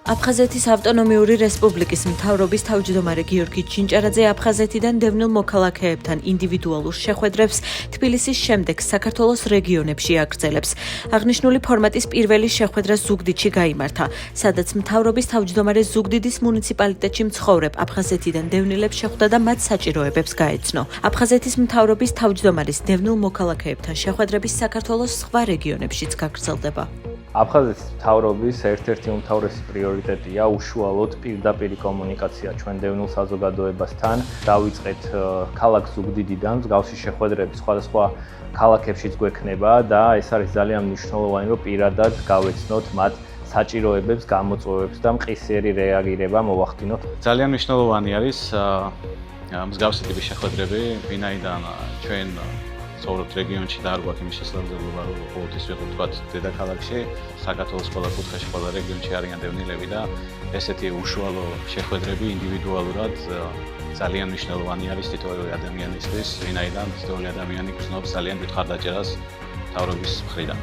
აფხაზეთის ავტონომიური რესპუბლიკის მთავრობის თავმჯდომარე გიორგი ჩინჭარაძე აფხაზეთიდან დევნილ მოქალაქეებთან ინდივიდუალურ შეხვედრებს თბილისის შემდეგ საქართველოს რეგიონებში აგრძელებს. აღნიშნული ფორმატის პირველი შეხვედრა ზუგდიდში გაიმართა, სადაც მთავრობის თავმჯდომარე ზუგდიდის მუნიციპალიტეტში მცხოვრებ აფხაზეთიდან დევნილებს შეხვდა და მათ საჭიროებებს გაეცნო. აფხაზეთის მთავრობის თავმჯდომარის დევნილ მოქალაქეებთან შეხვედრების საქართველოს სხვა რეგიონებშიც გაგრძელდება. აფხაზეთის მთავრობის ერთ-ერთი უმთავრესი პრიორიტეტია უშუალოდ პირდაპირ კომუნიკაცია ჩვენ დევნილ საზოგადოებასთან. დავიწყეთ ქალაქ ზუგდიდიდან, მსგავსი შეხვედრები სხვადასხვა ქალაქებშიც გვექნება და ეს არის ძალიან მნიშვნელოვანი, რომ პირადად გავეცნოთ მათ საჭიროებებს, გამოწვევებს და მყისიერი რეაგირება მოვახდინოთ. ძალიან მნიშვნელოვანი არის მსგავსი ტიპის შეხვედრები, ვინაიდან ჩვენ ცხოვრობთ რეგიონში და არ გვაქვს იმის შესაძლებლობა, რომ ყოველთვის ვიყოთ თქვათ დედაქალაქში, საქართველოს ყველა კუთხეში, ყველა რეგიონში არიან დევნილები და ესეთი უშუალო შეხვედრები ინდივიდუალურად ძალიან მნიშვნელოვანი არის თითოეული ადამიანისთვის, ვინაიდან თითოეული ადამიანი გრძნობს ძალიან დიდ მხარდაჭერას მთავრობის მხრიდან.